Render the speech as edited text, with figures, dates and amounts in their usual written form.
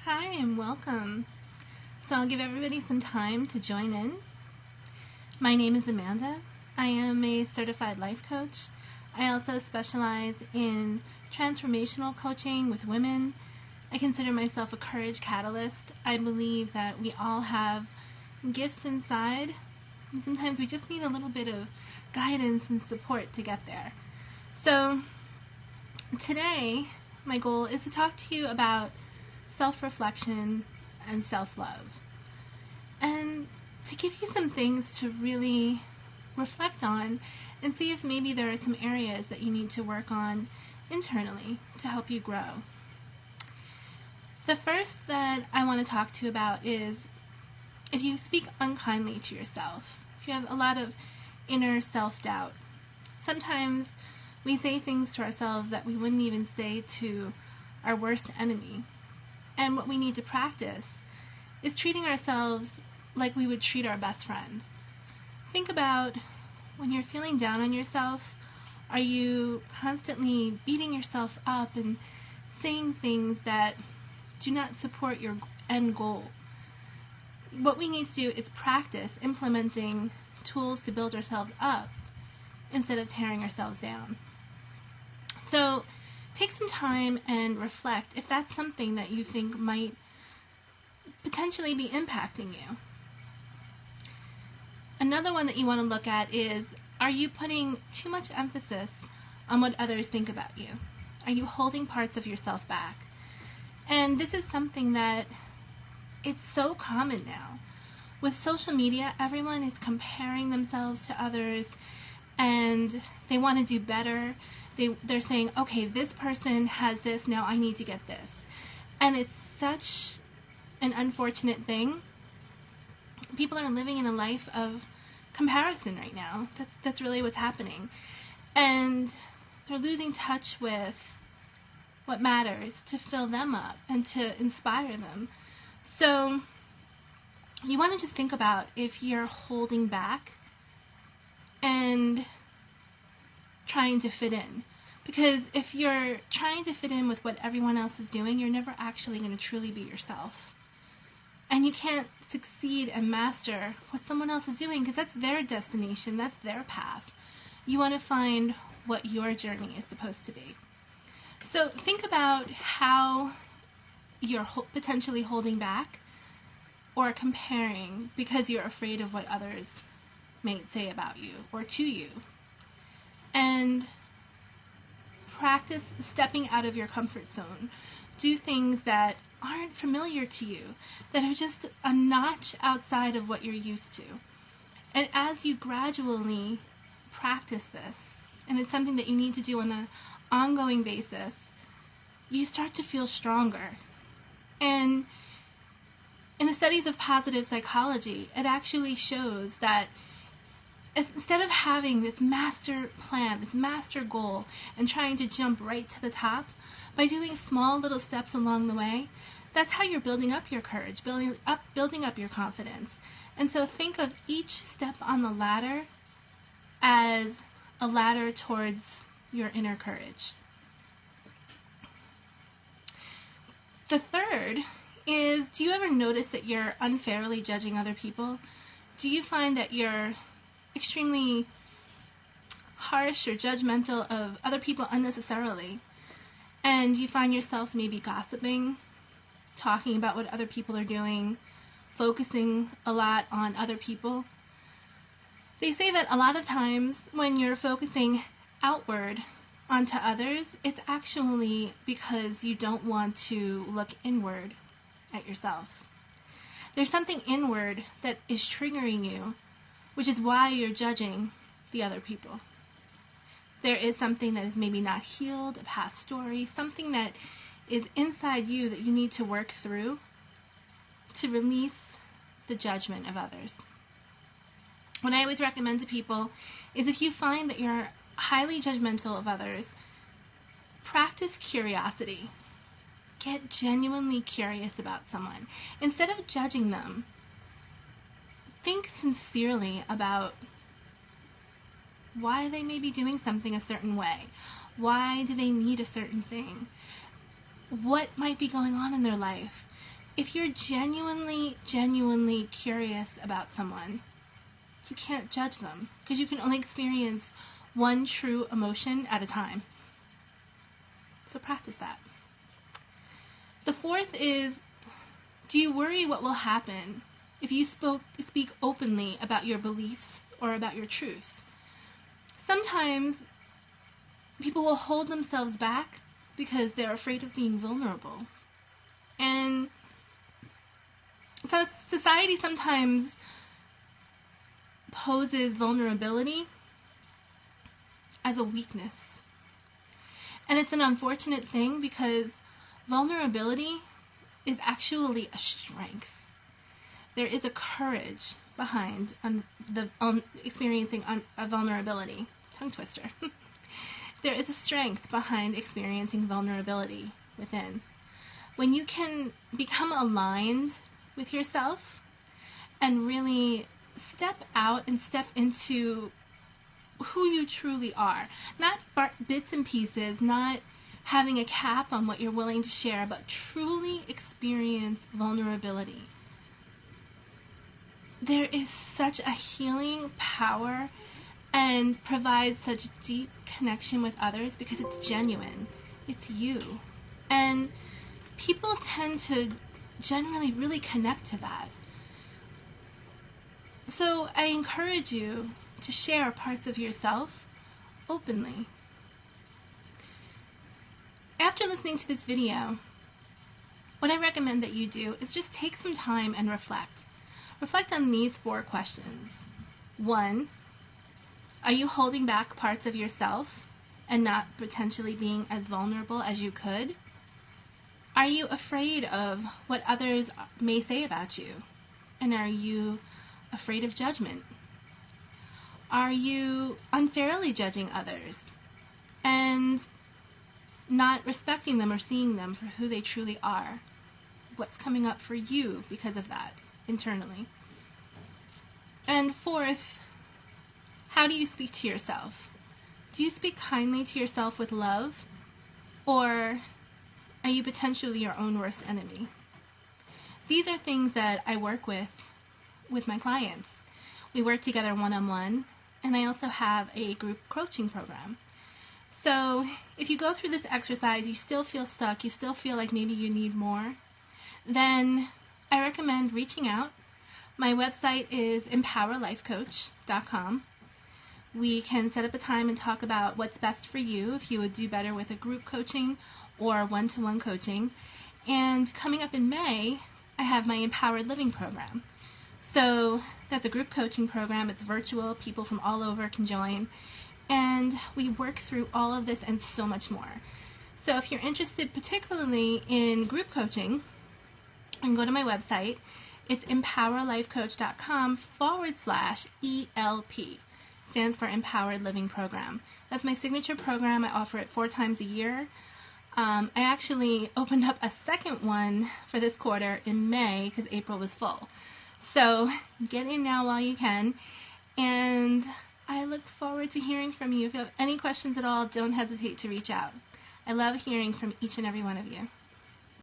Hi and welcome. So I'll give everybody some time to join in. My name is Amanda. I am a certified life coach. I also specialize in transformational coaching with women. I consider myself a courage catalyst. I believe that we all have gifts inside, and sometimes we just need a little bit of guidance and support to get there. So today, my goal is to talk to you about self-reflection and self-love, and to give you some things to really reflect on and see if maybe there are some areas that you need to work on internally to help you grow. The first that I want to talk to you about is if you speak unkindly to yourself, if you have a lot of inner self-doubt. Sometimes we say things to ourselves that we wouldn't even say to our worst enemy. And what we need to practice is treating ourselves like we would treat our best friend. Think about when you're feeling down on yourself, are you constantly beating yourself up and saying things that do not support your end goal? What we need to do is practice implementing tools to build ourselves up instead of tearing ourselves down. So take some time and reflect if that's something that you think might potentially be impacting you. Another one that you want to look at is, are you putting too much emphasis on what others think about you? Are you holding parts of yourself back? And this is something that it's so common now. With social media, everyone is comparing themselves to others and they want to do better. They're saying, okay, this person has this, now I need to get this. And it's such an unfortunate thing. People are living in a life of comparison right now. That's really what's happening. And they're losing touch with what matters to fill them up and to inspire them. So you want to just think about if you're holding back and trying to fit in. Because if you're trying to fit in with what everyone else is doing, you're never actually going to truly be yourself. And you can't succeed and master what someone else is doing because that's their destination, that's their path. You want to find what your journey is supposed to be. So think about how you're potentially holding back or comparing because you're afraid of what others might say about you or to you. And practice stepping out of your comfort zone. Do things that aren't familiar to you, that are just a notch outside of what you're used to. And as you gradually practice this, and it's something that you need to do on an ongoing basis, you start to feel stronger. And in the studies of positive psychology, it actually shows that instead of having this master plan, this master goal, and trying to jump right to the top, by doing small little steps along the way, that's how you're building up your courage, building up your confidence. And so think of each step on the ladder as a ladder towards your inner courage. The third is, do you ever notice that you're unfairly judging other people? Do you find that you're extremely harsh or judgmental of other people unnecessarily, and you find yourself maybe gossiping, talking about what other people are doing, focusing a lot on other people? They say that a lot of times when you're focusing outward onto others, it's actually because you don't want to look inward at yourself. There's something inward that is triggering you, which is why you're judging the other people. There is something that is maybe not healed, a past story, something that is inside you that you need to work through to release the judgment of others. What I always recommend to people is, if you find that you're highly judgmental of others, practice curiosity. Get genuinely curious about someone. Instead of judging them, think sincerely about why they may be doing something a certain way. Why do they need a certain thing? What might be going on in their life? if you're genuinely curious about someone, you can't judge them because you can only experience one true emotion at a time. So practice that. The fourth is, do you worry what will happen if you speak openly about your beliefs or about your truth? Sometimes people will hold themselves back because they're afraid of being vulnerable. And so society sometimes poses vulnerability as a weakness. And it's an unfortunate thing because vulnerability is actually a strength. There is a courage behind experiencing a vulnerability. Tongue twister. There is a strength behind experiencing vulnerability within. When you can become aligned with yourself and really step out and step into who you truly are, not bits and pieces, not having a cap on what you're willing to share, but truly experience vulnerability. There is such a healing power and provides such deep connection with others because it's genuine. It's you. And people tend to generally really connect to that. So I encourage you to share parts of yourself openly. After listening to this video, what I recommend that you do is just take some time and reflect. Reflect on these 4 questions. 1, are you holding back parts of yourself and not potentially being as vulnerable as you could? Are you afraid of what others may say about you? And are you afraid of judgment? Are you unfairly judging others and not respecting them or seeing them for who they truly are? What's coming up for you because of that internally? And 4th, how do you speak to yourself? Do you speak kindly to yourself with love, or are you potentially your own worst enemy? These are things that I work with my clients. We work together one-on-one, and I also have a group coaching program. So if you go through this exercise, you still feel stuck, you still feel like maybe you need more, then I recommend reaching out. My website is empowerlifecoach.com. We can set up a time and talk about what's best for you, if you would do better with a group coaching or one-to-one coaching. And coming up in May, I have my Empowered Living program. So that's a group coaching program. It's virtual. People from all over can join. And we work through all of this and so much more. So if you're interested particularly in group coaching, you can go to my website. It's empowerlifecoach.com/ELP. Stands for Empowered Living Program. That's my signature program. I offer it 4 times a year. I actually opened up a second one for this quarter in May because April was full. So get in now while you can. And I look forward to hearing from you. If you have any questions at all, don't hesitate to reach out. I love hearing from each and every one of you.